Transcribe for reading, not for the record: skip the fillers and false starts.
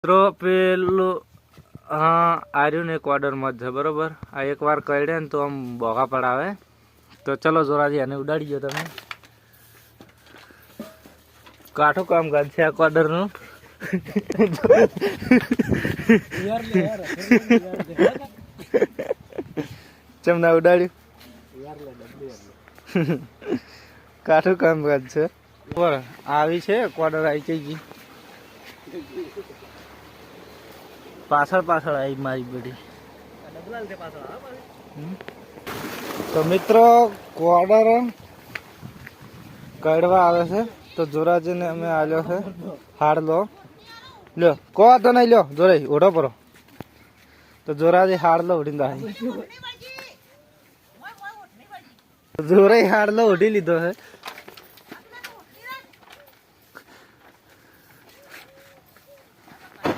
મિત્રો પેલું હા આર્યું ને એક ઓર્ડરમાં જ છે બરોબર. આ એક વાર કઈડે ને તો આમ બોગા પડાવે. તો ચલો જોરાજી આને ઉડાડી ગયો તમે. કાઠું કામકાજ છે આ ઓર્ડરનું. ચમના ઉડાડ્યું કાઠું કામકાજ છે. આવી છે ઓર્ડર આવી ગઈ. પાછળ પાછળ આવી મારી બધી. તો મિત્રો ઓર્ડર કાઢવા આવે છે તો જોરાજીને અમે આલ્યો છે હાડ લો લ્યો કો તો નહીં લ્યો જોરાઈ ઓઢો પરો તો જોરાજી હાડ લો ઉડીને જોરાઈ હાડ લો ઉડી લીધો છે.